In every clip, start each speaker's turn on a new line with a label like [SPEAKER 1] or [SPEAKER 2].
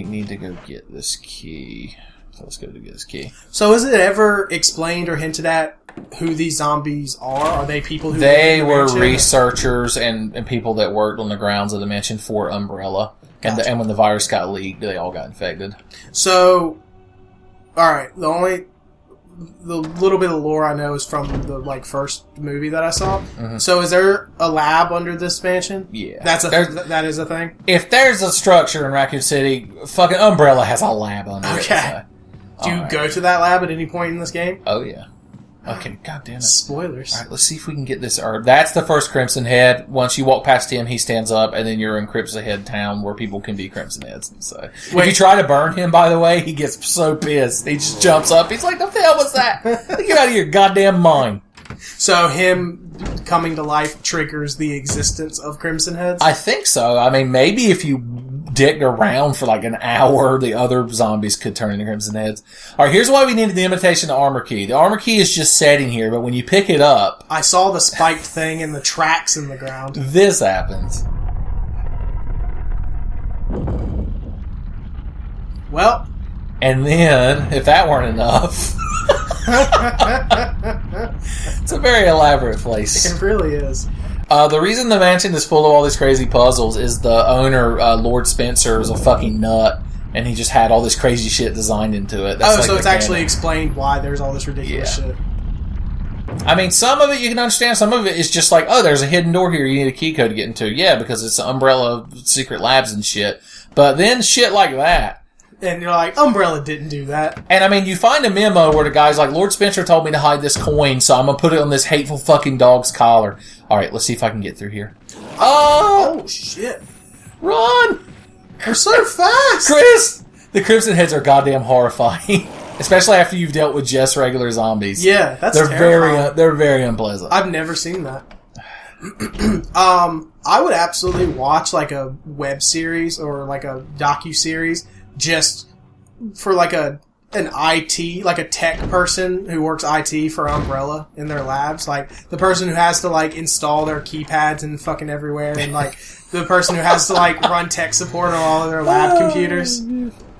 [SPEAKER 1] we need to go get this key. So let's go to get this key.
[SPEAKER 2] So is it ever explained or hinted at who these zombies are? Are they people who...
[SPEAKER 1] They were researchers and people that worked on the grounds of the mansion for Umbrella. Gotcha. And when the virus got leaked, they all got infected.
[SPEAKER 2] So, alright, the little bit of lore I know is from the first movie that I saw. Mm-hmm. So is there a lab under this mansion?
[SPEAKER 1] Yeah.
[SPEAKER 2] That is a thing?
[SPEAKER 1] If there's a structure in Raccoon City, fucking Umbrella has a lab under it.
[SPEAKER 2] Okay.
[SPEAKER 1] So.
[SPEAKER 2] Do you go to that lab at any point in this game?
[SPEAKER 1] Oh, yeah. Okay, god damn it.
[SPEAKER 2] Spoilers.
[SPEAKER 1] Alright, let's see if we can get this herb. That's the first Crimson Head. Once you walk past him, he stands up, and then you're in Crimson Head town where people can be Crimson Heads. So, if you try to burn him, by the way, he gets so pissed. He just jumps up. He's like, what the hell was that? Get out of your goddamn mind.
[SPEAKER 2] So him coming to life triggers the existence of Crimson Heads?
[SPEAKER 1] I think so. I mean, maybe if you digged around for like an hour, the other zombies could turn into Crimson Heads. Alright, here's why we needed the imitation armor key. The armor key is just sitting here, but when you pick it up...
[SPEAKER 2] I saw the spiked thing and the tracks in the ground.
[SPEAKER 1] This happens.
[SPEAKER 2] Well...
[SPEAKER 1] And then, if that weren't enough... It's a very elaborate place.
[SPEAKER 2] It really is.
[SPEAKER 1] The reason the mansion is full of all these crazy puzzles is the owner, Lord Spencer, is a fucking nut, and he just had all this crazy shit designed into it.
[SPEAKER 2] That's so it's actually explained why there's all this ridiculous shit.
[SPEAKER 1] I mean, some of it you can understand, some of it is just like, oh, there's a hidden door here you need a key code to get into. Yeah, because it's Umbrella secret labs and shit. But then shit like that.
[SPEAKER 2] And you're like, Umbrella didn't do that.
[SPEAKER 1] And I mean, you find a memo where the guy's like, Lord Spencer told me to hide this coin, so I'm gonna put it on this hateful fucking dog's collar. Alright, let's see if I can get through here.
[SPEAKER 2] Oh shit.
[SPEAKER 1] Run!
[SPEAKER 2] They're so fast!
[SPEAKER 1] Chris! The Crimson Heads are goddamn horrifying. Especially after you've dealt with just regular zombies.
[SPEAKER 2] Yeah, that's terrifying.
[SPEAKER 1] They're very unpleasant.
[SPEAKER 2] I've never seen that. I would absolutely watch like a web series or like a docu-series just for like an IT, like a tech person who works IT for Umbrella in their labs. Like the person who has to like install their keypads and fucking everywhere, and like the person who has to like run tech support on all of their lab computers.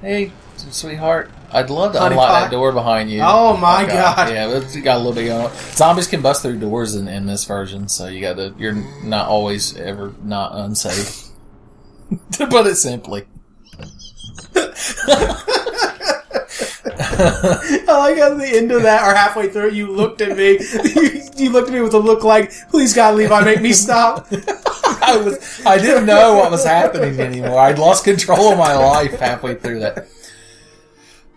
[SPEAKER 1] Hey, sweetheart. I'd love to unlock that door behind you.
[SPEAKER 2] Oh my god.
[SPEAKER 1] Yeah, it's got a little bit going on. Zombies can bust through doors in this version, so you're not always ever not unsafe. To put it simply.
[SPEAKER 2] I like how at the end of that, or halfway through, you looked at me. You looked at me with a look like, please God, Levi, make me stop.
[SPEAKER 1] I didn't know what was happening anymore. I'd lost control of my life halfway through that.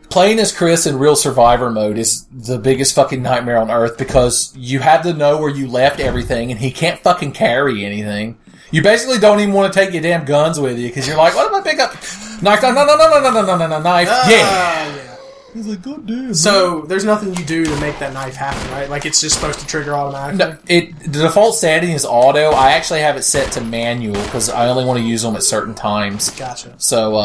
[SPEAKER 1] Playing as Chris in real survivor mode is the biggest fucking nightmare on earth because you have to know where you left everything and he can't fucking carry anything. You basically don't even want to take your damn guns with you because you're like, what if I pick up? Knife, no, knife. Yeah. He's like, God damn.
[SPEAKER 2] So, there's nothing you do to make that knife happen, right? Like, it's just supposed to trigger automatically?
[SPEAKER 1] No, the default setting is auto. I actually have it set to manual because I only want to use them at certain times.
[SPEAKER 2] Gotcha.
[SPEAKER 1] So,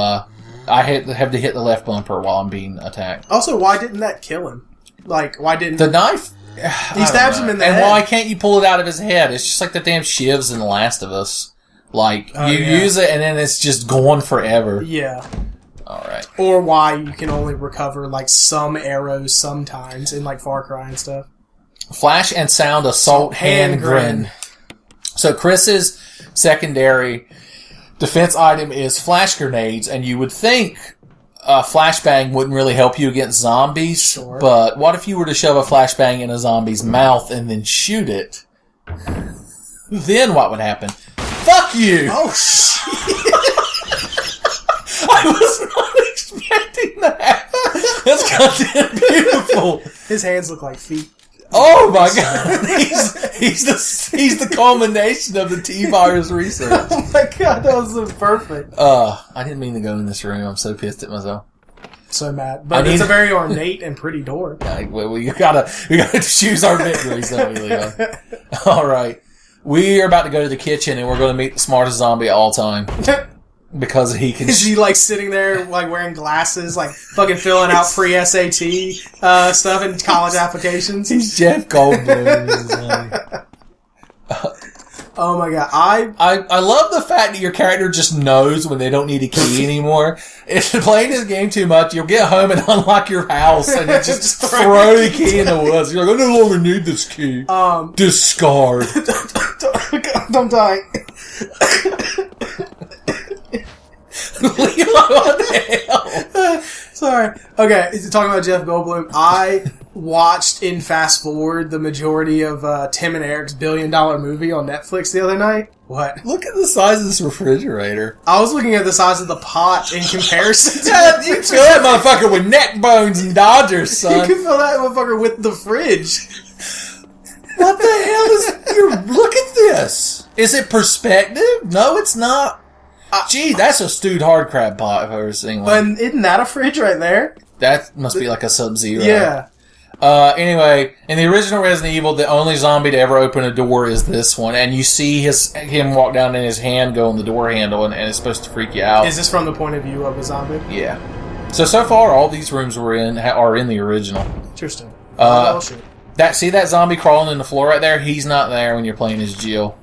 [SPEAKER 1] I have to hit the left bumper while I'm being attacked.
[SPEAKER 2] Also, why didn't that kill him? Like, why didn't...
[SPEAKER 1] The knife?
[SPEAKER 2] He stabs him in the head.
[SPEAKER 1] And why can't you pull it out of his head? It's just like the damn shivs in The Last of Us. Like, use it and then it's just gone forever.
[SPEAKER 2] Yeah.
[SPEAKER 1] Alright.
[SPEAKER 2] Or why you can only recover, like, some arrows sometimes in, like, Far Cry and stuff.
[SPEAKER 1] Flash and sound assault hand grin. So Chris's secondary defense item is flash grenades, and you would think a flashbang wouldn't really help you against zombies,
[SPEAKER 2] sure. But
[SPEAKER 1] what if you were to shove a flashbang in a zombie's mouth and then shoot it? Then what would happen? Fuck you!
[SPEAKER 2] Oh, shit!
[SPEAKER 1] I was not expecting that! That's goddamn beautiful!
[SPEAKER 2] His hands look like feet.
[SPEAKER 1] Oh my god! He's the culmination of the T-virus research.
[SPEAKER 2] Oh my god, that was so perfect.
[SPEAKER 1] I didn't mean to go in this room. I'm so pissed at myself.
[SPEAKER 2] So mad, but it's a very ornate and pretty door.
[SPEAKER 1] We gotta choose our victories, don't we, Leo? All right, we are about to go to the kitchen and we're going to meet the smartest zombie of all time. Because he can...
[SPEAKER 2] Is he, like, sitting there, like, wearing glasses, like, fucking filling out pre-SAT stuff in college applications?
[SPEAKER 1] He's Jeff Goldblum.
[SPEAKER 2] Oh my god,
[SPEAKER 1] I love the fact that your character just knows when they don't need a key anymore. If you're playing this game too much, you'll get home and unlock your house and you just throw the key in the woods. You're like, I no longer need this key. Discard.
[SPEAKER 2] Don't die.
[SPEAKER 1] What the hell?
[SPEAKER 2] Sorry. Okay, talking about Jeff Goldblum, I watched in fast forward the majority of Tim and Eric's $1 billion movie on Netflix the other night. What?
[SPEAKER 1] Look at the size of this refrigerator.
[SPEAKER 2] I was looking at the size of the pot in comparison to
[SPEAKER 1] You can fill that motherfucker with neck bones and Dodgers, son.
[SPEAKER 2] You can fill that motherfucker with the fridge.
[SPEAKER 1] What the hell is... Look at this. Is it perspective? No, it's not. Gee, that's a stewed hard crab pot if I've ever seen one.
[SPEAKER 2] And isn't that a fridge right there?
[SPEAKER 1] That must be like a Sub-Zero.
[SPEAKER 2] Yeah.
[SPEAKER 1] Anyway, in the original Resident Evil, the only zombie to ever open a door is this one, and you see him walk down and his hand go on the door handle, and it's supposed to freak you out.
[SPEAKER 2] Is this from the point of view of a zombie?
[SPEAKER 1] Yeah. So far, all these rooms are in the original.
[SPEAKER 2] Interesting.
[SPEAKER 1] See that zombie crawling in the floor right there? He's not there when you're playing as Jill.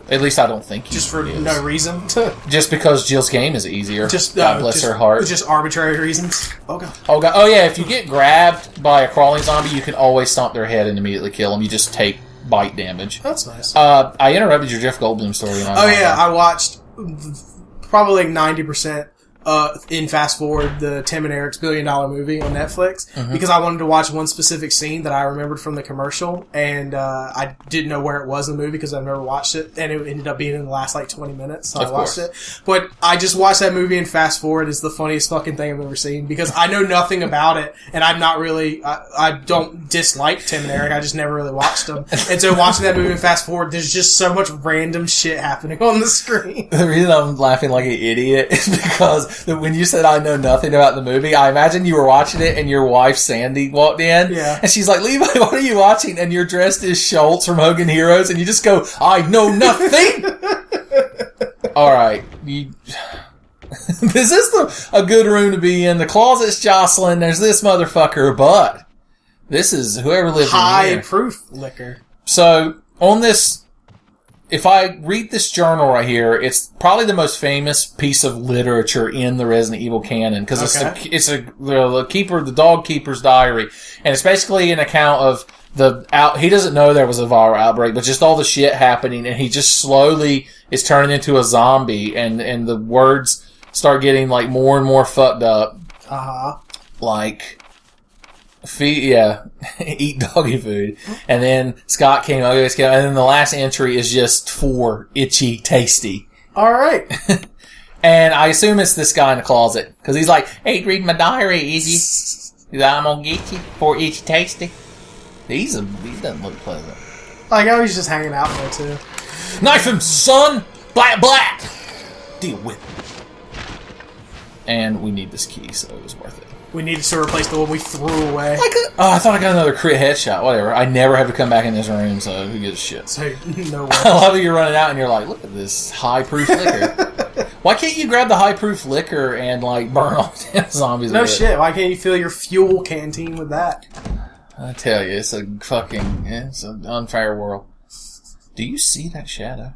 [SPEAKER 1] At least I don't think he
[SPEAKER 2] Just for
[SPEAKER 1] is.
[SPEAKER 2] no reason?
[SPEAKER 1] Just because Jill's game is easier.
[SPEAKER 2] Just
[SPEAKER 1] God bless her heart.
[SPEAKER 2] Just arbitrary reasons?
[SPEAKER 1] Oh, God. Oh, yeah, if you get grabbed by a crawling zombie, you can always stomp their head and immediately kill them. You just take bite damage.
[SPEAKER 2] That's nice.
[SPEAKER 1] I interrupted your Jeff Goldblum story.
[SPEAKER 2] I watched probably like 90% in fast forward the Tim and Eric's $1 billion movie on Netflix because I wanted to watch one specific scene that I remembered from the commercial, and I didn't know where it was in the movie because I've never watched it, and it ended up being in the last like 20 minutes, so I watched it. But I just watched that movie and fast forward is the funniest fucking thing I've ever seen because I know nothing about it, and I'm not really I don't dislike Tim and Eric, I just never really watched them, and so watching that movie and fast forward, there's just so much random shit happening on the screen.
[SPEAKER 1] The reason I'm laughing like an idiot is because when you said I know nothing about the movie, I imagine you were watching it and your wife Sandy walked in.
[SPEAKER 2] Yeah.
[SPEAKER 1] And she's like, Levi, what are you watching? And you're dressed as Schultz from Hogan Heroes and you just go, I know nothing! Alright. This is a good room to be in. The closet's jostling. There's this motherfucker, but this is whoever lives in here.
[SPEAKER 2] High proof liquor.
[SPEAKER 1] So, on this... If I read this journal right here, it's probably the most famous piece of literature in the Resident Evil canon because it's the dog keeper's diary, and it's basically an account of he doesn't know there was a viral outbreak, but just all the shit happening, and he just slowly is turning into a zombie, and the words start getting like more and more fucked up, like. Eat doggy food. And then Scott came over, and then the last entry is just for itchy tasty.
[SPEAKER 2] Alright.
[SPEAKER 1] And I assume it's this guy in the closet. Because he's like, hey, read my diary, Iggy. He's like, I'm gonna get you for itchy tasty. He doesn't look pleasant.
[SPEAKER 2] Like, I was just hanging out there, too.
[SPEAKER 1] Knife him, son! Black! Deal with it. And we need this key, so it was worth it.
[SPEAKER 2] We needed to replace the one we threw away.
[SPEAKER 1] I thought I got another crit headshot. Whatever. I never have to come back in this room, so who gives a shit?
[SPEAKER 2] So, no way.
[SPEAKER 1] I love that you're running out and you're like, look at this high-proof liquor. Why can't you grab the high-proof liquor and, like, burn all the zombies
[SPEAKER 2] No
[SPEAKER 1] with
[SPEAKER 2] shit.
[SPEAKER 1] it?
[SPEAKER 2] Why can't you fill your fuel canteen with that?
[SPEAKER 1] I tell you, it's it's an unfair world. Do you see that shadow?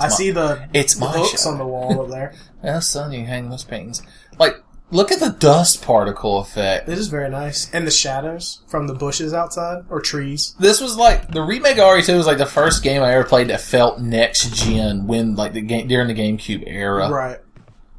[SPEAKER 2] I see the hooks
[SPEAKER 1] shadow
[SPEAKER 2] on the wall over there.
[SPEAKER 1] Well, son, you can hang those paintings. Like, look at the dust particle effect.
[SPEAKER 2] It is very nice. And the shadows from the bushes outside, or trees.
[SPEAKER 1] This was like, the remake of RE2 was like the first game I ever played that felt next gen when, like, during the GameCube era.
[SPEAKER 2] Right.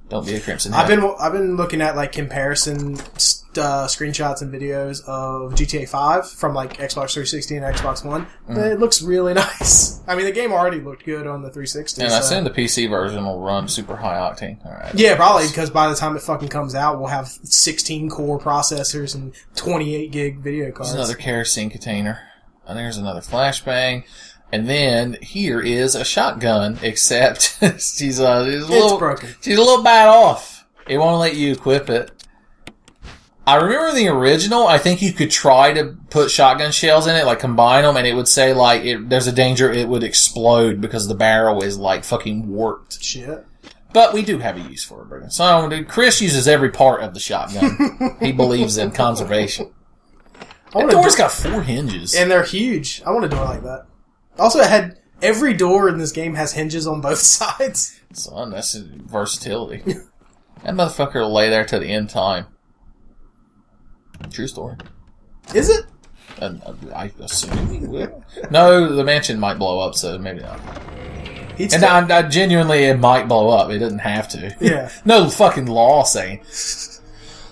[SPEAKER 1] Don't be a Crimson
[SPEAKER 2] I've been looking at like comparison screenshots and videos of GTA 5 from like Xbox 360 and Xbox One. It looks really nice. I mean, the game already looked good on the 360.
[SPEAKER 1] And I assume the PC version will run super high octane. All right.
[SPEAKER 2] Yeah, probably, because by the time it fucking comes out, we'll have 16 core processors and 28 gig video cards.
[SPEAKER 1] There's another kerosene container. And there's another flashbang. And then here is a shotgun, except she's a little
[SPEAKER 2] broken.
[SPEAKER 1] She's a little bad off. It won't let you equip it. I remember the original. I think you could try to put shotgun shells in it, like combine them, and it would say like there's a danger it would explode because the barrel is like fucking warped.
[SPEAKER 2] Shit.
[SPEAKER 1] But we do have a use for it, Brigham. So Chris uses every part of the shotgun. He believes in conservation. The door's got 4 hinges,
[SPEAKER 2] and they're huge. I want a door like that. Also, it Every door in this game has hinges on both sides.
[SPEAKER 1] Son, that's versatility. That motherfucker will lay there till the end time. True story.
[SPEAKER 2] Is it?
[SPEAKER 1] I assume he will. No, the mansion might blow up, so maybe not. I genuinely, it might blow up. It doesn't have to.
[SPEAKER 2] Yeah.
[SPEAKER 1] No fucking law saying,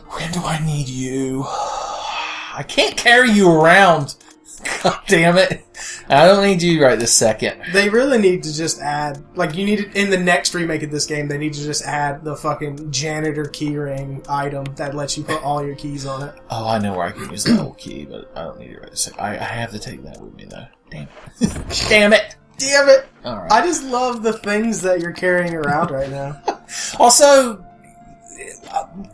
[SPEAKER 1] when do I need you? I can't carry you around. God damn it. I don't need you right this second.
[SPEAKER 2] They really need to just add, like, you need to, in the next remake of this game, they need to just add the fucking janitor keyring item that lets you put all your keys on it.
[SPEAKER 1] Oh, I know where I can use that old key, but I don't need it right this second. I have to take that with me, though. Damn it. Damn it.
[SPEAKER 2] Damn it.
[SPEAKER 1] Alright.
[SPEAKER 2] I just love the things that you're carrying around right now.
[SPEAKER 1] Also,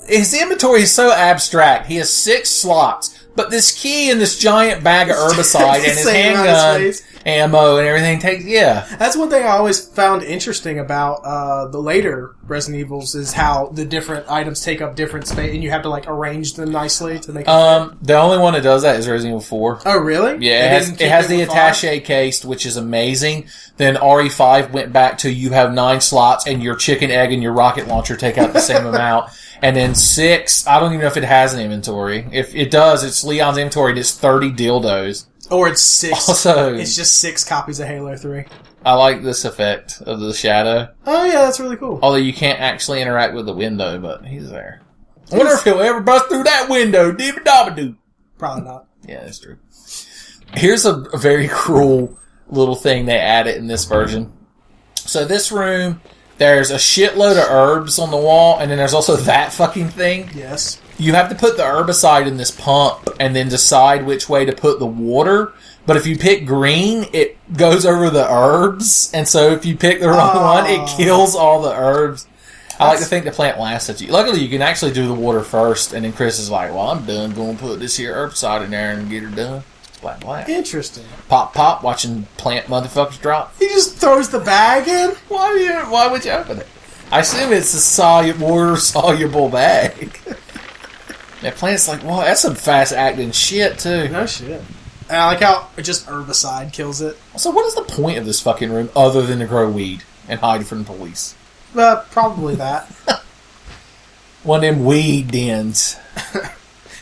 [SPEAKER 1] his inventory is so abstract. He has 6 slots. But this key and this giant bag of herbicide and his handgun ammo and everything takes... Yeah.
[SPEAKER 2] That's one thing I always found interesting about the later Resident Evils is how the different items take up different space and you have to like arrange them nicely to make it fit.
[SPEAKER 1] The only one that does that is Resident Evil 4.
[SPEAKER 2] Oh, really?
[SPEAKER 1] Yeah, it has the attaché case, which is amazing. Then RE5 went back to you have 9 slots and your chicken egg and your rocket launcher take out the same amount. And then 6, I don't even know if it has an inventory. If it does, it's Leon's inventory and it's 30 dildos.
[SPEAKER 2] Or it's 6.
[SPEAKER 1] Also,
[SPEAKER 2] it's just 6 copies of Halo 3.
[SPEAKER 1] I like this effect of the shadow.
[SPEAKER 2] Oh yeah, that's really cool.
[SPEAKER 1] Although you can't actually interact with the window, but he's there. I wonder if he'll ever bust through that window. Dibba-dabba-doo.
[SPEAKER 2] Probably not.
[SPEAKER 1] Yeah, that's true. Here's a very cruel little thing they added in this version. So this room, there's a shitload of herbs on the wall, and then there's also that fucking thing.
[SPEAKER 2] Yes.
[SPEAKER 1] You have to put the herbicide in this pump and then decide which way to put the water. But if you pick green, it goes over the herbs. And so if you pick the wrong one, it kills all the herbs. I like to think the plant laughs at you. Luckily, you can actually do the water first. And then Chris is like, well, I'm done. Going to put this here herbicide in there and get her done. Blah, blah.
[SPEAKER 2] Interesting.
[SPEAKER 1] Pop, pop, watching plant motherfuckers drop.
[SPEAKER 2] He just throws the bag in?
[SPEAKER 1] Why would you open it? I assume it's a water-soluble bag. That plant's like, well, that's some fast-acting shit, too.
[SPEAKER 2] No shit. And I like how just herbicide kills it.
[SPEAKER 1] So what is the point of this fucking room other than to grow weed and hide from the police?
[SPEAKER 2] Probably that.
[SPEAKER 1] One of them weed dens.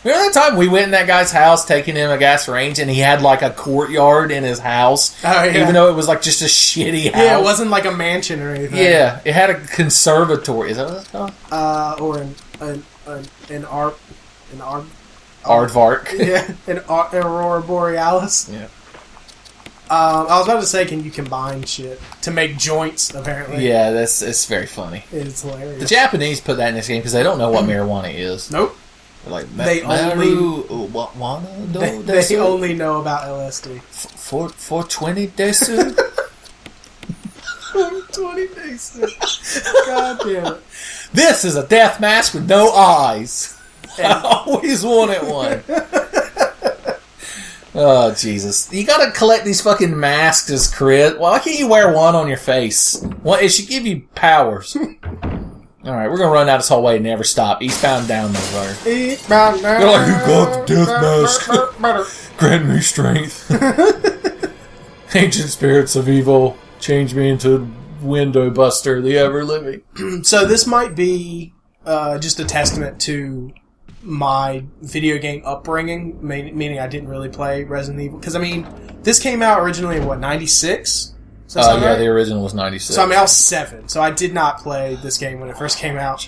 [SPEAKER 1] Remember that time we went in that guy's house taking him a gas range and he had like a courtyard in his house? Oh, yeah. Even though it was like just a shitty house.
[SPEAKER 2] Yeah, it wasn't like a mansion or anything.
[SPEAKER 1] Yeah, it had a conservatory. Is that what it's called?
[SPEAKER 2] Or an
[SPEAKER 1] Aardvark.
[SPEAKER 2] Yeah, an Aurora Borealis.
[SPEAKER 1] Yeah.
[SPEAKER 2] I was about to say, can you combine shit to make joints, apparently?
[SPEAKER 1] Yeah, it's very funny.
[SPEAKER 2] It's hilarious.
[SPEAKER 1] The Japanese put that in this game because they don't know what marijuana is.
[SPEAKER 2] Nope.
[SPEAKER 1] They're like,
[SPEAKER 2] they only know about LSD.
[SPEAKER 1] 420 desu?
[SPEAKER 2] 420 desu. God damn it.
[SPEAKER 1] This is a death mask with no eyes. I always wanted one. Oh, Jesus. You gotta collect these fucking masks as Chris. Why can't you wear one on your face? Well, it should give you powers. Alright, we're gonna run down this hallway and never stop. Eastbound down, motherfucker.
[SPEAKER 2] Eastbound down.
[SPEAKER 1] You're like, who got the death mask? Grant me strength. Ancient spirits of evil, change me into window buster, the ever living.
[SPEAKER 2] So this might be just a testament to my video game upbringing, meaning I didn't really play Resident Evil. Because, I mean, this came out originally in, 96?
[SPEAKER 1] Yeah, right? The original was 96.
[SPEAKER 2] So, I mean, I was 7, so I did not play this game when it first came out.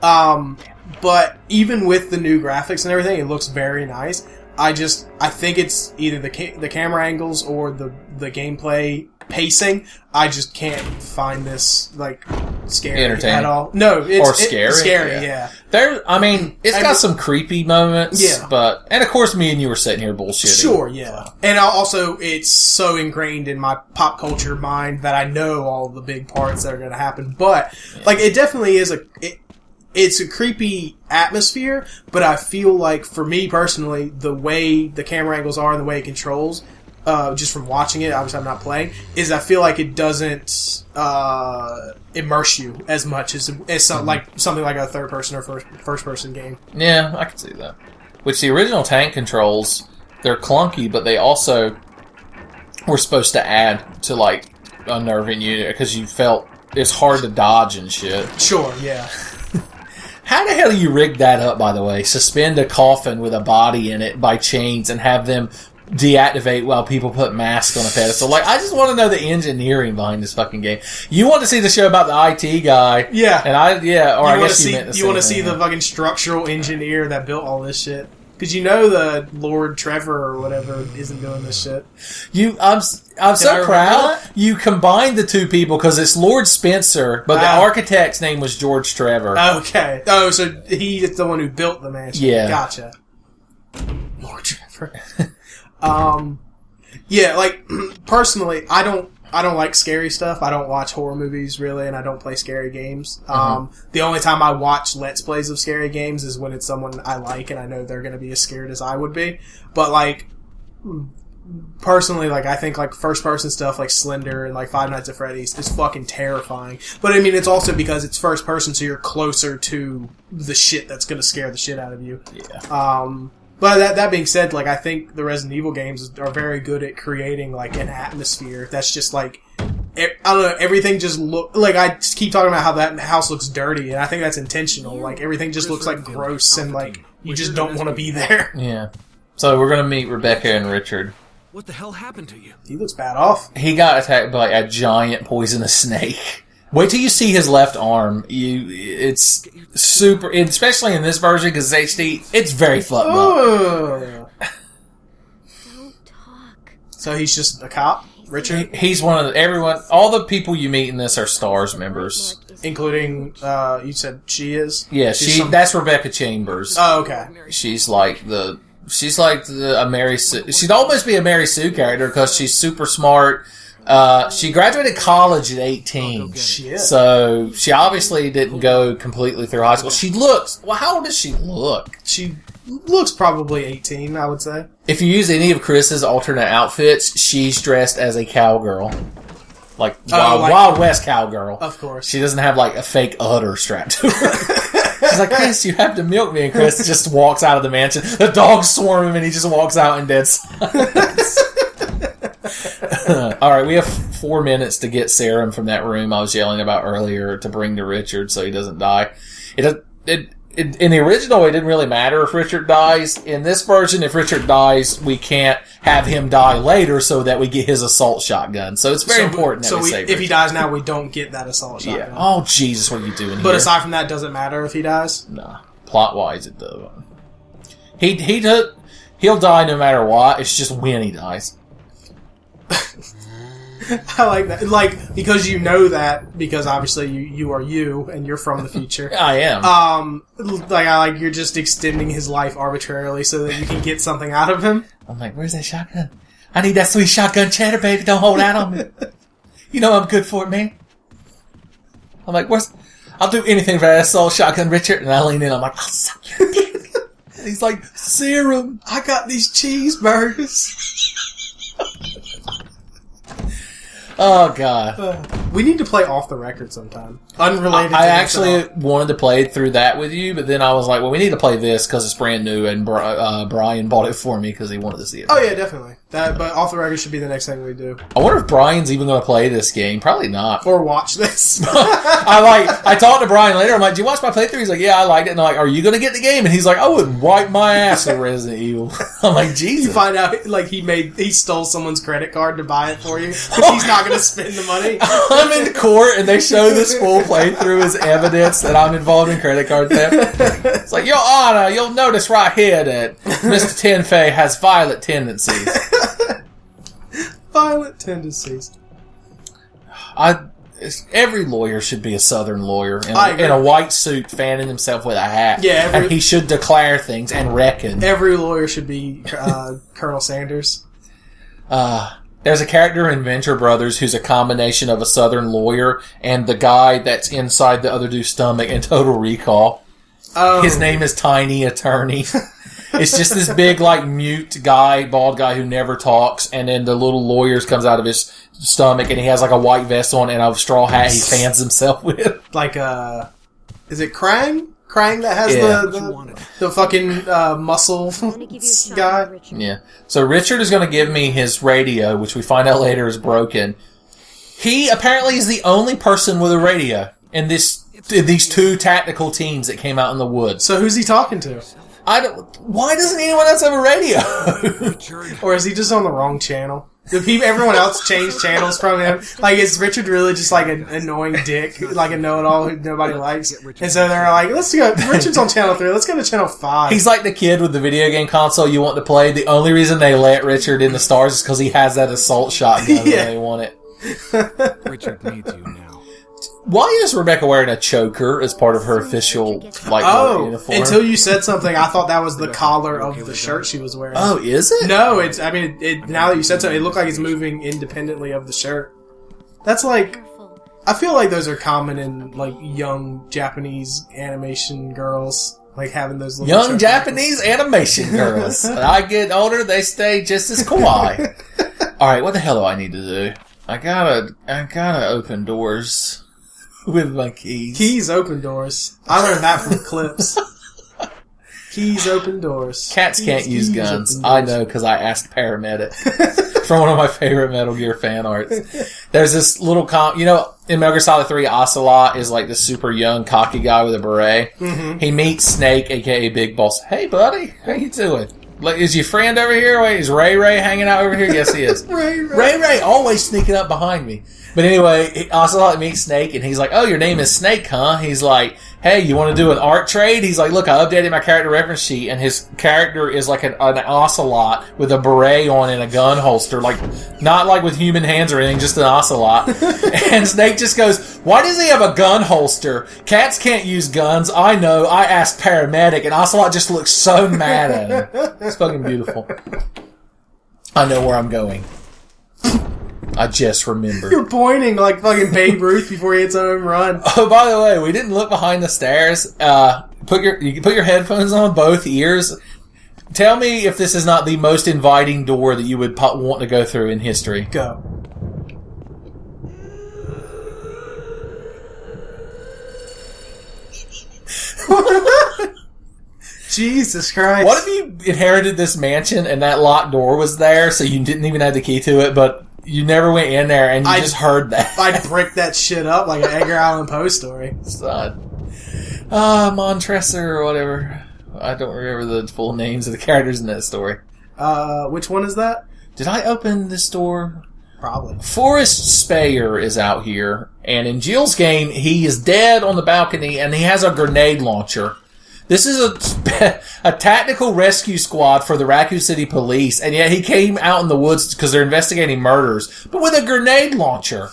[SPEAKER 2] But even with the new graphics and everything, it looks very nice. I think it's either the camera angles or the gameplay pacing. I just can't find this scary at all. No, it's scary. Yeah.
[SPEAKER 1] It's got some creepy moments. Yeah, and of course, me and you were sitting here bullshitting.
[SPEAKER 2] Sure, yeah. And also, it's so ingrained in my pop culture mind that I know all the big parts that are going to happen. But it definitely is it's a creepy atmosphere, but I feel like, for me personally, the way the camera angles are and the way it controls, just from watching it, obviously I'm not playing, is I feel like it doesn't immerse you as much as something like a third-person or first-person game.
[SPEAKER 1] Yeah, I can see that. Which the original tank controls, they're clunky, but they also were supposed to add to, unnerving you because you felt it's hard to dodge and shit.
[SPEAKER 2] Sure, yeah.
[SPEAKER 1] How the hell do you rig that up, by the way? Suspend a coffin with a body in it by chains and have them deactivate while people put masks on a pedestal. Like, I just want to know the engineering behind this fucking game. You want to see the show about the IT guy.
[SPEAKER 2] Yeah.
[SPEAKER 1] And I guess you meant the
[SPEAKER 2] You want to see the fucking structural engineer that built all this shit. Because you know the Lord Trevor or whatever isn't doing this shit.
[SPEAKER 1] I'm so proud you combined the two people because it's Lord Spencer, but the architect's name was George Trevor.
[SPEAKER 2] Okay. Oh, so he is the one who built the mansion.
[SPEAKER 1] Yeah.
[SPEAKER 2] Gotcha. Lord Trevor. Yeah, like, personally, I don't like scary stuff. I don't watch horror movies, really, and I don't play scary games. The only time I watch Let's Plays of scary games is when it's someone I like and I know they're going to be as scared as I would be. But, like, personally, like, I think, like, first-person stuff like Slender and, like, Five Nights at Freddy's is fucking terrifying. But, I mean, it's also because it's first-person, so you're closer to the shit that's going to scare the shit out of you.
[SPEAKER 1] Yeah.
[SPEAKER 2] But that being said, like, I think the Resident Evil games are very good at creating, like, an atmosphere that's just, like, I don't know, everything just like, I keep talking about how that house looks dirty, and I think that's intentional. Like, everything just looks, like, gross, and, like, you just don't want to be there.
[SPEAKER 1] Yeah. So we're going to meet Rebecca and Richard.
[SPEAKER 3] What the hell happened to you?
[SPEAKER 2] He looks bad off.
[SPEAKER 1] He got attacked by a giant poisonous snake. Wait till you see his left arm. It's super, especially in this version because HD. It's very fucked up.
[SPEAKER 4] Don't talk.
[SPEAKER 2] So he's just a cop, Richard,
[SPEAKER 1] He's one of everyone. All the people you meet in this are Stars members,
[SPEAKER 2] including you said she is.
[SPEAKER 1] Yeah, that's Rebecca Chambers.
[SPEAKER 2] Oh, okay.
[SPEAKER 1] She's like a Mary Sue. She'd almost be a Mary Sue character because she's super smart. She graduated college at 18.
[SPEAKER 2] Shit.
[SPEAKER 1] So she obviously didn't go completely through high school. How old does she look?
[SPEAKER 2] She looks probably 18, I would say.
[SPEAKER 1] If you use any of Chris's alternate outfits, she's dressed as a cowgirl. Like Wild West cowgirl.
[SPEAKER 2] Of course.
[SPEAKER 1] She doesn't have like a fake udder strapped to her. She's like, Chris, you have to milk me. And Chris just walks out of the mansion. The dogs swarm him and he just walks out in dead silence. Alright, we have 4 minutes to get serum from that room I was yelling about earlier to bring to Richard so he doesn't die. In the original, it didn't really matter if Richard dies. In this version, if Richard dies, we can't have him die later so that we get his assault shotgun. So it's very important that we save
[SPEAKER 2] if he
[SPEAKER 1] Richard.
[SPEAKER 2] dies now, we don't get that assault shotgun.
[SPEAKER 1] Yeah. Oh, Jesus, what are you doing here?
[SPEAKER 2] But aside from that, does it matter if he dies?
[SPEAKER 1] Nah. Plot-wise, it does. He'll die no matter what. It's just when he dies.
[SPEAKER 2] I like that. Like, because you know that, because obviously you are you, and you're from the future.
[SPEAKER 1] I am.
[SPEAKER 2] I like you're just extending his life arbitrarily so that you can get something out of him.
[SPEAKER 1] I'm like, where's that shotgun? I need that sweet shotgun cheddar, baby. Don't hold out on me. You know I'm good for it, man. I'm like, I'll do anything for that assault shotgun, Richard. And I lean in, I'm like, I'll suck your dick. And he's like, serum.
[SPEAKER 2] I got these cheeseburgers.
[SPEAKER 1] Oh, God.
[SPEAKER 2] We need to play Off the Record sometime. Unrelated to
[SPEAKER 1] I
[SPEAKER 2] this
[SPEAKER 1] actually
[SPEAKER 2] at all.
[SPEAKER 1] wanted to play through that with you, but then I was like, well, we need to play this because it's brand new, and Brian bought it for me because he wanted to see it.
[SPEAKER 2] Oh, yeah, definitely. But Off the Record should be the next thing we do.
[SPEAKER 1] I wonder if Brian's even going to play this game. Probably not.
[SPEAKER 2] Or watch this.
[SPEAKER 1] I talked to Brian later. I'm like, did you watch my playthrough? He's like, yeah, I liked it. And I'm like, are you going to get the game? And he's like, I would wipe my ass with Resident Evil. I'm like, Jesus.
[SPEAKER 2] You find out, like, he stole someone's credit card to buy it for you because he's not going to spend the money.
[SPEAKER 1] I'm in court and they show this full playthrough as evidence that I'm involved in credit card theft. It's like, Your Honor, you'll notice right here that Mr. Tenfei has violent tendencies.
[SPEAKER 2] Violent tendencies.
[SPEAKER 1] Every lawyer should be a Southern lawyer in
[SPEAKER 2] I agree.
[SPEAKER 1] a white suit, fanning himself with a hat.
[SPEAKER 2] Yeah,
[SPEAKER 1] and he should declare things and reckon.
[SPEAKER 2] Every lawyer should be Colonel Sanders.
[SPEAKER 1] There's a character in Venture Brothers who's a combination of a Southern lawyer and the guy that's inside the other dude's stomach in Total Recall.
[SPEAKER 2] Oh.
[SPEAKER 1] His name is Tiny Attorney. It's just this big, like, mute guy, bald guy who never talks, and then the little lawyers comes out of his stomach, and he has, like, a white vest on and a straw hat he fans himself with.
[SPEAKER 2] Like, is it Krang? Krang that has the fucking muscle guy?
[SPEAKER 1] Yeah. So Richard is going to give me his radio, which we find out later is broken. He apparently is the only person with a radio in these 2 tactical teams that came out in the woods.
[SPEAKER 2] So who's he talking to?
[SPEAKER 1] Why doesn't anyone else have a radio?
[SPEAKER 2] Or is he just on the wrong channel? Everyone else changed channels from him. Like, is Richard really just like an annoying dick, like a know-it-all who nobody likes? And so they're like, let's go. Richard's on channel 3. Let's go to channel 5.
[SPEAKER 1] He's like the kid with the video game console you want to play. The only reason they let Richard in the stars is because he has that assault shotgun when they want it.
[SPEAKER 3] Richard needs you now.
[SPEAKER 1] Why is Rebecca wearing a choker as part of her official uniform?
[SPEAKER 2] Until you said something, I thought that was the collar of the shirt she was wearing.
[SPEAKER 1] Oh, is it?
[SPEAKER 2] No, it's. I mean, now that you said so, it looked like it's moving independently of the shirt. That's like. I feel like those are common in like young Japanese animation girls, like having those little
[SPEAKER 1] young Japanese animation girls. When I get older, they stay just as kawaii. All right, what the hell do I need to do? I gotta open doors. With my keys.
[SPEAKER 2] Keys open doors. I learned that from clips. Keys open doors.
[SPEAKER 1] Cats can't use guns. I know because I asked Paramedic from one of my favorite Metal Gear fan arts. There's this little in Metal Gear Solid 3, Ocelot is like the super young, cocky guy with a beret. Mm-hmm. He meets Snake, aka Big Boss. Hey, buddy, how you doing? Like, is your friend over here? Wait, is Ray hanging out over here? Yes, he is. Ray always sneaking up behind me. But anyway, Ocelot meets Snake, and he's like, oh, your name is Snake, huh? He's like, hey, you want to do an art trade? He's like, look, I updated my character reference sheet, and his character is like an Ocelot with a beret on and a gun holster, like, not like with human hands or anything, just an Ocelot. And Snake just goes, why does he have a gun holster? Cats can't use guns. I know. I asked Paramedic, and Ocelot just looks so mad at him. It's fucking beautiful. I know where I'm going. I just remembered.
[SPEAKER 2] You're pointing like fucking Babe Ruth before he hits a home run.
[SPEAKER 1] Oh, by the way, we didn't look behind the stairs. You can put your headphones on both ears. Tell me if this is not the most inviting door that you would want to go through in history.
[SPEAKER 2] Go. Jesus Christ.
[SPEAKER 1] What if you inherited this mansion and that locked door was there, so you didn't even have the key to it, but you never went in there and you just heard that?
[SPEAKER 2] I'd brick that shit up like an Edgar Allan Poe story.
[SPEAKER 1] Son. Montresor or whatever. I don't remember the full names of the characters in that story.
[SPEAKER 2] Which one is that?
[SPEAKER 1] Did I open this door?
[SPEAKER 2] Probably.
[SPEAKER 1] Forrest Speyer is out here, and in Jill's game, he is dead on the balcony, and he has a grenade launcher. This is a tactical rescue squad for the Raccoon City Police, and yet he came out in the woods because they're investigating murders, but with a grenade launcher.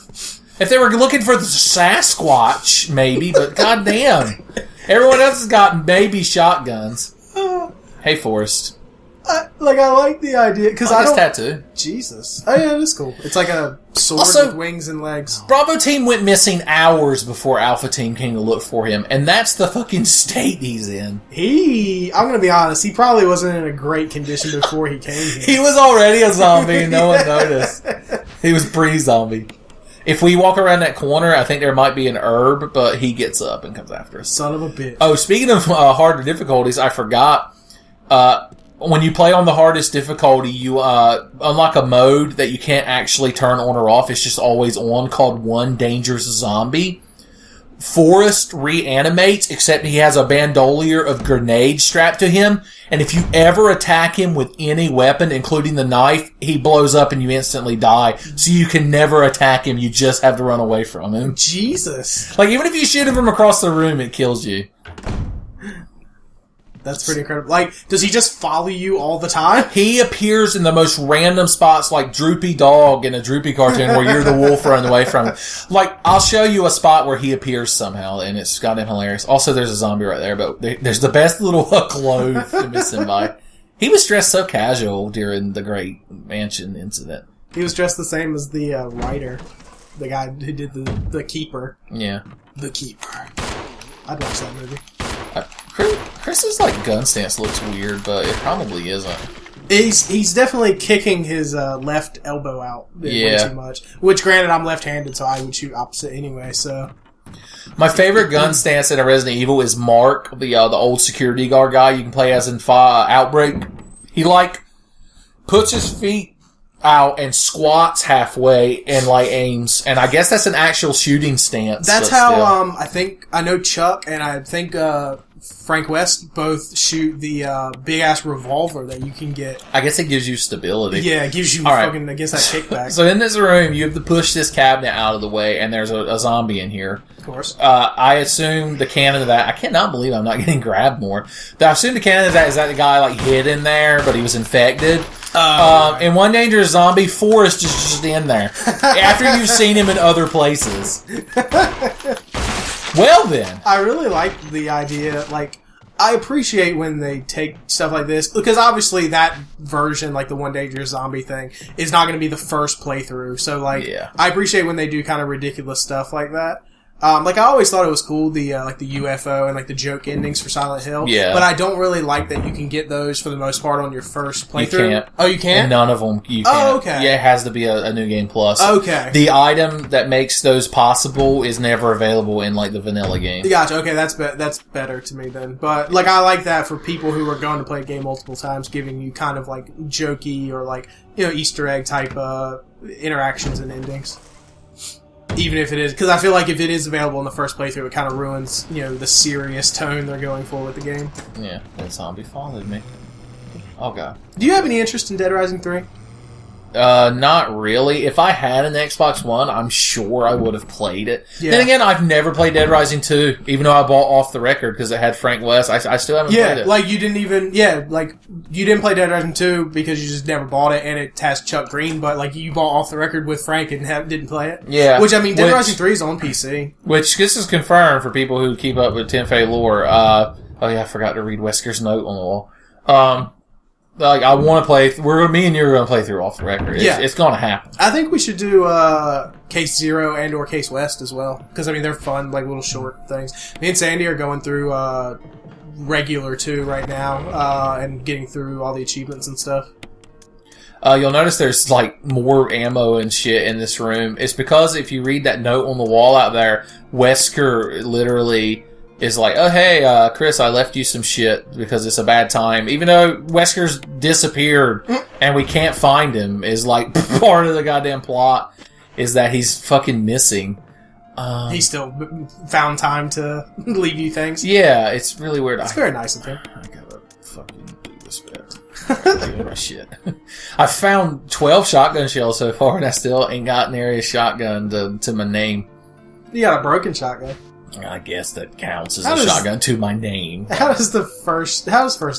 [SPEAKER 1] If they were looking for the Sasquatch, maybe, but goddamn. Everyone else has got maybe shotguns. Hey, Forrest.
[SPEAKER 2] I like the idea because I don't.
[SPEAKER 1] Tattoo.
[SPEAKER 2] Jesus. Oh yeah, that's cool. It's like a sword with wings and legs.
[SPEAKER 1] Bravo Team went missing hours before Alpha Team came to look for him, and that's the fucking state he's in.
[SPEAKER 2] I'm gonna be honest. He probably wasn't in a great condition before he came here.
[SPEAKER 1] He was already a zombie, and no one noticed. He was pre-zombie. If we walk around that corner, I think there might be an herb, but he gets up and comes after us.
[SPEAKER 2] Son of a bitch.
[SPEAKER 1] Oh, speaking of harder difficulties, I forgot. When you play on the hardest difficulty, you unlock a mode that you can't actually turn on or off. It's just always on, called One Dangerous Zombie. Forrest reanimates, except he has a bandolier of grenades strapped to him. And if you ever attack him with any weapon, including the knife, he blows up and you instantly die. So you can never attack him. You just have to run away from him.
[SPEAKER 2] Jesus.
[SPEAKER 1] Like, even if you shoot him from across the room, it kills you.
[SPEAKER 2] That's pretty incredible. Like, does he just follow you all the time?
[SPEAKER 1] He appears in the most random spots, like Droopy Dog in a Droopy cartoon where you're the wolf running away from him. Like, I'll show you a spot where he appears somehow, and it's goddamn hilarious. Also, there's a zombie right there, but there's the best little clothes to miss him by. He was dressed so casual during the Great Mansion incident.
[SPEAKER 2] He was dressed the same as the writer, the guy who did the Keeper.
[SPEAKER 1] Yeah.
[SPEAKER 2] The Keeper. I'd watch that movie.
[SPEAKER 1] Chris's gun stance looks weird, but it probably isn't.
[SPEAKER 2] He's definitely kicking his left elbow out way too much. Which, granted, I'm left-handed, so I would shoot opposite anyway. So,
[SPEAKER 1] my favorite gun stance in a Resident Evil is Mark, the old security guard guy you can play as in Outbreak. He puts his feet out and squats halfway and like aims, and I guess that's an actual shooting stance.
[SPEAKER 2] That's
[SPEAKER 1] but
[SPEAKER 2] how
[SPEAKER 1] still.
[SPEAKER 2] I know Chuck and I think Frank West both shoot the big ass revolver that you can get.
[SPEAKER 1] I guess it gives you stability.
[SPEAKER 2] Yeah, it gives you
[SPEAKER 1] All right.
[SPEAKER 2] fucking against that kickback.
[SPEAKER 1] So in this room, you have to push this cabinet out of the way, and there's a zombie in here.
[SPEAKER 2] Of course.
[SPEAKER 1] I assume the canon of that. I cannot believe I'm not getting grabbed more. I assume the canon of that is that the guy like hid in there, but he was infected. And One Dangerous Zombie, Forrest is just in there after you've seen him in other places. Well then,
[SPEAKER 2] I really like the idea. Like, I appreciate when they take stuff like this because obviously that version, like the One Dangerous Zombie thing, is not going to be the first playthrough. So like,
[SPEAKER 1] Yeah.
[SPEAKER 2] I appreciate when they do kind of ridiculous stuff like that. Like I always thought it was cool the like the UFO and like the joke endings for Silent Hill.
[SPEAKER 1] Yeah.
[SPEAKER 2] But I don't really like that you can get those for the most part on your first playthrough.
[SPEAKER 1] You can't.
[SPEAKER 2] Oh, you
[SPEAKER 1] and
[SPEAKER 2] can't?
[SPEAKER 1] none of them you
[SPEAKER 2] Oh,
[SPEAKER 1] can't.
[SPEAKER 2] okay.
[SPEAKER 1] Yeah, it has to be a new game plus.
[SPEAKER 2] Okay.
[SPEAKER 1] The item that makes those possible is never available in like the vanilla game.
[SPEAKER 2] Gotcha. Okay, that's better to me then. But like, I like that for people who are going to play a game multiple times, giving you kind of like jokey or like Easter egg type interactions and endings. Even if it is, because I feel like if it is available in the first playthrough, it kind of ruins the serious tone they're going for with the game.
[SPEAKER 1] Yeah, that zombie followed me. Oh god.
[SPEAKER 2] Do you have any interest in Dead Rising 3?
[SPEAKER 1] Not really. If I had an Xbox One, I'm sure I would have played it.
[SPEAKER 2] Yeah.
[SPEAKER 1] Then again, I've never played Dead Rising 2, even though I bought Off the Record because it had Frank West. I still haven't played it.
[SPEAKER 2] Like you didn't even, like you didn't play Dead Rising 2 because you just never bought it and it has Chuck Green, but like you bought Off the Record with Frank and didn't play it.
[SPEAKER 1] Yeah.
[SPEAKER 2] Which, I mean, Dead Rising 3 is on PC.
[SPEAKER 1] Which, this is confirmed for people who keep up with Tenfenity lore. Oh yeah, I forgot to read Wesker's note on the wall. Like, I want to play, me and you are going to play through Off the Record. It's going to happen.
[SPEAKER 2] I think we should do Case Zero and or Case West as well. Because, I mean, they're fun, like little short things. Me and Sandy are going through Regular 2 right now and getting through all the achievements and stuff.
[SPEAKER 1] You'll notice there's like more ammo and shit in this room. It's because if you read that note on the wall out there, Wesker literally is like, oh hey, Chris, I left you some shit because it's a bad time. Even though Wesker's disappeared and we can't find him, is like part of the goddamn plot is that he's fucking missing.
[SPEAKER 2] He still found time to leave you things.
[SPEAKER 1] Yeah, it's really weird.
[SPEAKER 2] It's very nice of him.
[SPEAKER 1] I gotta fucking do this better. Doing my shit. I found 12 shotgun shells so far, and I still ain't got nary a shotgun to my name.
[SPEAKER 2] You got a broken shotgun.
[SPEAKER 1] I guess that counts as a shotgun to my name.
[SPEAKER 2] How does first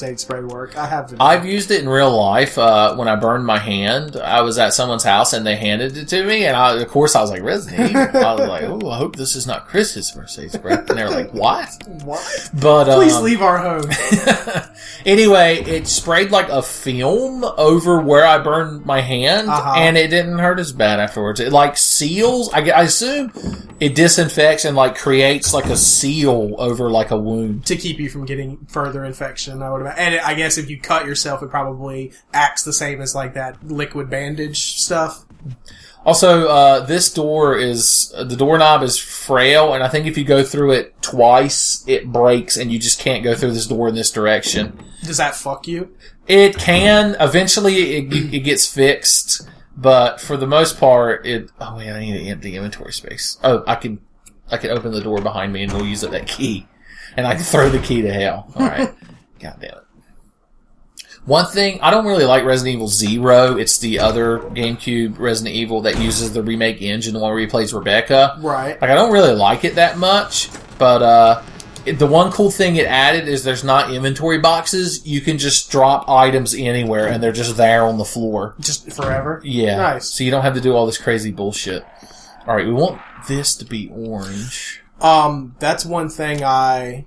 [SPEAKER 2] aid spray work?
[SPEAKER 1] I've used it in real life. When I burned my hand, I was at someone's house and they handed it to me, and of course I was like, Resident Evil. I was like, oh, I hope this is not Chris's first aid spray. And they were like, what?
[SPEAKER 2] What?
[SPEAKER 1] But
[SPEAKER 2] please leave our home.
[SPEAKER 1] Anyway, it sprayed like a film over where I burned my hand, and it didn't hurt as bad afterwards. It like seals. I assume it disinfects and like creates like a seal over like a wound
[SPEAKER 2] to keep you from getting further infection. I would imagine. And I guess if you cut yourself, it probably acts the same as like that liquid bandage stuff.
[SPEAKER 1] Also, this door the doorknob is frail, and I think if you go through it twice, it breaks, and you just can't go through this door in this direction.
[SPEAKER 2] Does that fuck you?
[SPEAKER 1] It can. Eventually, it gets fixed, but for the most part, oh man, I need to empty inventory space. Oh, I can open the door behind me, and we'll use that key, and I can throw the key to hell. All right, God damn it. One thing, I don't really like Resident Evil 0. It's the other GameCube Resident Evil that uses the remake engine, the one where he plays Rebecca.
[SPEAKER 2] Right.
[SPEAKER 1] Like, I don't really like it that much, but the one cool thing it added is there's not inventory boxes. You can just drop items anywhere, and they're just there on the floor.
[SPEAKER 2] Just forever?
[SPEAKER 1] Yeah.
[SPEAKER 2] Nice.
[SPEAKER 1] So you don't have to do all this crazy bullshit. All right, we want this to be orange.
[SPEAKER 2] That's one thing I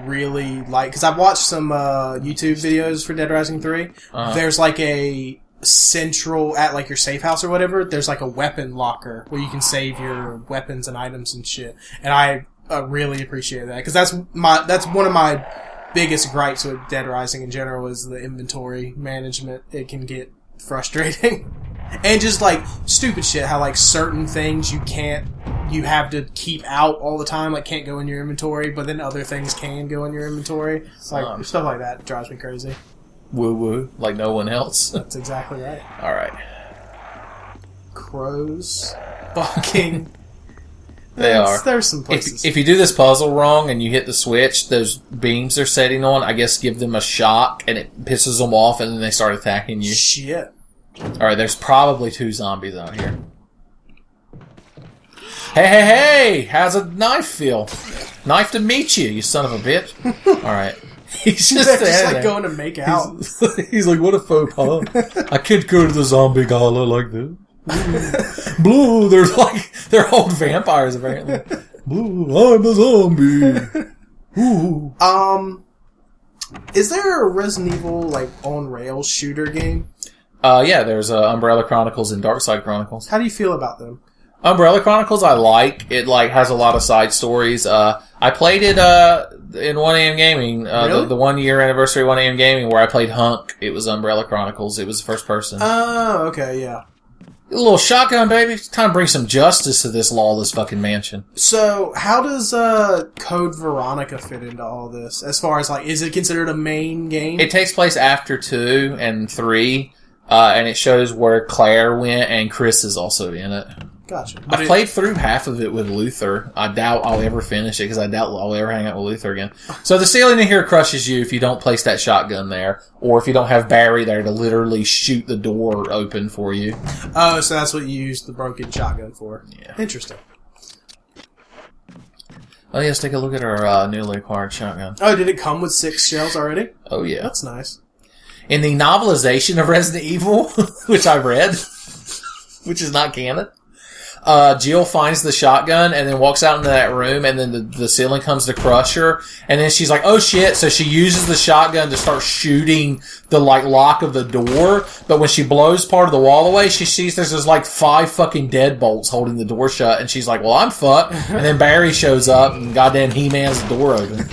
[SPEAKER 2] really like, because I've watched some YouTube videos for Dead Rising 3. There's like a central, at like your safe house or whatever, there's like a weapon locker where you can save your weapons and items and shit. And I really appreciate that, because that's one of my biggest gripes with Dead Rising in general is the inventory management. It can get frustrating. And just like stupid shit, how like certain things you have to keep out all the time, like can't go in your inventory, but then other things can go in your inventory. Like stuff like that drives me crazy.
[SPEAKER 1] woo-woo like no one else.
[SPEAKER 2] That's exactly right.
[SPEAKER 1] All right.
[SPEAKER 2] Crows. Fucking...
[SPEAKER 1] They are.
[SPEAKER 2] There's some places.
[SPEAKER 1] If you do this puzzle wrong and you hit the switch, those beams they're setting on, I guess give them a shock and it pisses them off and then they start attacking you.
[SPEAKER 2] Shit.
[SPEAKER 1] Alright, there's probably 2 zombies out here. Hey! How's a knife feel? Knife to meet you, you son of a bitch. Alright. He's
[SPEAKER 2] just like going to make out.
[SPEAKER 1] He's like, what a faux pas. I can't go to the zombie gala like this. Blue, they're old vampires apparently. Blue, I'm a zombie. Ooh.
[SPEAKER 2] Is there a Resident Evil like on rails shooter game?
[SPEAKER 1] Yeah, there's Umbrella Chronicles and Darkside Chronicles.
[SPEAKER 2] How do you feel about them?
[SPEAKER 1] Umbrella Chronicles I like. It like has a lot of side stories. I played it in 1AM Gaming,
[SPEAKER 2] Really?
[SPEAKER 1] the 1 year anniversary of 1AM Gaming where I played Hunk. It was Umbrella Chronicles. It was the first person.
[SPEAKER 2] Oh, okay, yeah.
[SPEAKER 1] A little shotgun, baby. It's time to bring some justice to this lawless fucking mansion.
[SPEAKER 2] So, how does Code Veronica fit into all this? As far as, like, is it considered a main game?
[SPEAKER 1] It takes place after 2 and 3, and it shows where Claire went, and Chris is also in it.
[SPEAKER 2] Gotcha.
[SPEAKER 1] I played through half of it with Luther. I doubt I'll ever finish it, because I doubt I'll ever hang out with Luther again. So the ceiling in here crushes you if you don't place that shotgun there, or if you don't have Barry there to literally shoot the door open for you.
[SPEAKER 2] Oh, so that's what you used the broken shotgun for.
[SPEAKER 1] Yeah.
[SPEAKER 2] Interesting.
[SPEAKER 1] Oh, yeah, let's take a look at our newly acquired shotgun.
[SPEAKER 2] Oh, did it come with 6 shells already?
[SPEAKER 1] Oh, yeah.
[SPEAKER 2] That's nice.
[SPEAKER 1] In the novelization of Resident Evil, which I read, which is not canon, Jill finds the shotgun and then walks out into that room, and then the ceiling comes to crush her, and then she's like, oh shit, so she uses the shotgun to start shooting the like lock of the door, but when she blows part of the wall away, she sees there's like 5 fucking deadbolts holding the door shut, and she's like, well, I'm fucked, and then Barry shows up and goddamn He-Man's the door open.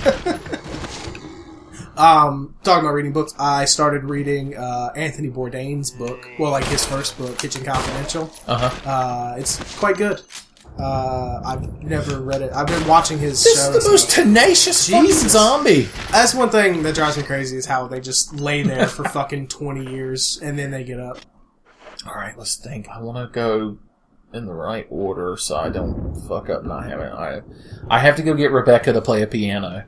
[SPEAKER 2] Talking about reading books, I started reading Anthony Bourdain's book. Well, like his first book, Kitchen Confidential. It's quite good. I've never read it. I've been watching his show.
[SPEAKER 1] This is the most tenacious fucking zombie.
[SPEAKER 2] That's one thing that drives me crazy is how they just lay there for fucking 20 years and then they get up.
[SPEAKER 1] Alright, let's think. I want to go in the right order so I don't fuck up not having it. I have to go get Rebecca to play a piano.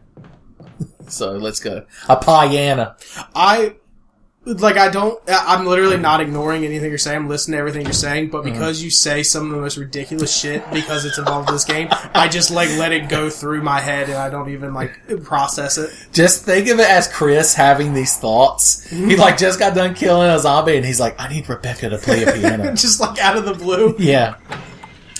[SPEAKER 1] So let's go. A piano.
[SPEAKER 2] I'm literally not ignoring anything you're saying. I'm listening to everything you're saying, but because you say some of the most ridiculous shit because it's involved in this game, I just like let it go through my head and I don't even like process it.
[SPEAKER 1] Just think of it as Chris having these thoughts. He like just got done killing a zombie and he's like, I need Rebecca to play a piano.
[SPEAKER 2] Just like out of the blue.
[SPEAKER 1] Yeah.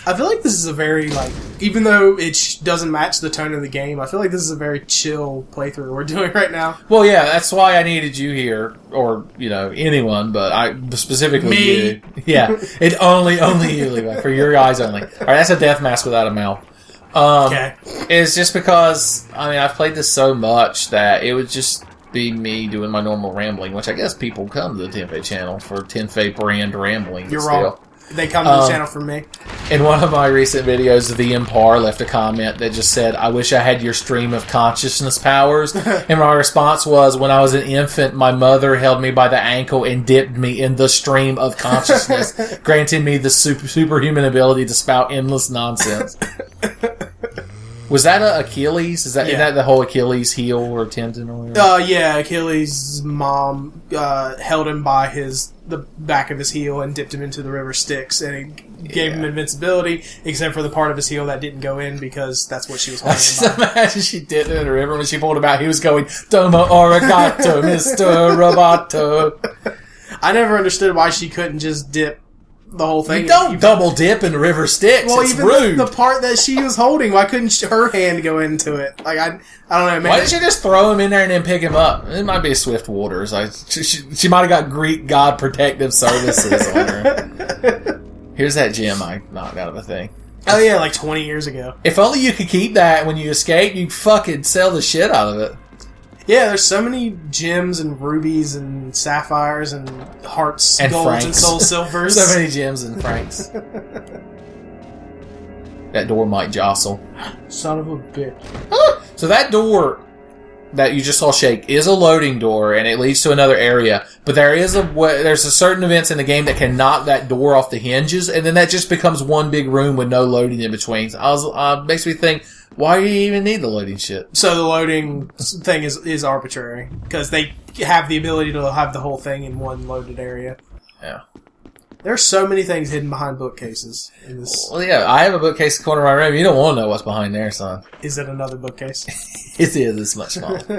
[SPEAKER 2] I feel like this is a very, like, even though it doesn't match the tone of the game, I feel like this is a very chill playthrough we're doing right now.
[SPEAKER 1] Well, yeah, that's why I needed you here, or, you know, anyone, but I specifically
[SPEAKER 2] Me.
[SPEAKER 1] you. Yeah, it only you, Levi, for your eyes only. All right, that's a death mask without a mouth.
[SPEAKER 2] Okay.
[SPEAKER 1] It's just because, I mean, I've played this so much that it would just be me doing my normal rambling, which I guess people come to the Tenfei channel for Tenfei brand rambling.
[SPEAKER 2] You're
[SPEAKER 1] still.
[SPEAKER 2] wrong. They come to the channel from me.
[SPEAKER 1] In one of my recent videos, the Empar left a comment that just said, I wish I had your stream of consciousness powers. And my response was, when I was an infant, my mother held me by the ankle and dipped me in the stream of consciousness, granting me the superhuman ability to spout endless nonsense. Was that a Achilles? Is that the whole Achilles heel or tendon or whatever?
[SPEAKER 2] Yeah, Achilles' mom held him by the back of his heel and dipped him into the river Styx, and it gave him invincibility, except for the part of his heel that didn't go in because that's what she was holding him by.
[SPEAKER 1] Imagine she did it in the river when she pulled him out. He was going, Domo arigato, Mr. Roboto.
[SPEAKER 2] I never understood why she couldn't just dip the whole thing.
[SPEAKER 1] You don't double dip in river Styx.
[SPEAKER 2] Well,
[SPEAKER 1] it's
[SPEAKER 2] even
[SPEAKER 1] rude.
[SPEAKER 2] the part that she was holding, why couldn't her hand go into it? Like I don't know. Man.
[SPEAKER 1] Why didn't you just throw him in there and then pick him up? It might be Swift Waters. She might have got Greek God Protective Services on her. Here's that gem I knocked out of a thing.
[SPEAKER 2] Oh yeah, like 20 years ago.
[SPEAKER 1] If only you could keep that when you escape, you'd fucking sell the shit out of it.
[SPEAKER 2] Yeah, there's so many gems and rubies and sapphires and hearts, and golds
[SPEAKER 1] francs.
[SPEAKER 2] and soul silvers.
[SPEAKER 1] So many gems and francs. That door might jostle.
[SPEAKER 2] Son of a bitch.
[SPEAKER 1] So that door that you just saw shake is a loading door, and it leads to another area. But there's a certain events in the game that can knock that door off the hinges, and then that just becomes one big room with no loading in between. So makes me think, why do you even need the loading shit?
[SPEAKER 2] So the loading thing is arbitrary because they have the ability to have the whole thing in one loaded area.
[SPEAKER 1] Yeah. There's
[SPEAKER 2] so many things hidden behind bookcases in this.
[SPEAKER 1] Well, yeah, I have a bookcase in the corner of my room. You don't want to know what's behind there, son.
[SPEAKER 2] Is it another bookcase?
[SPEAKER 1] It is. It's much smaller.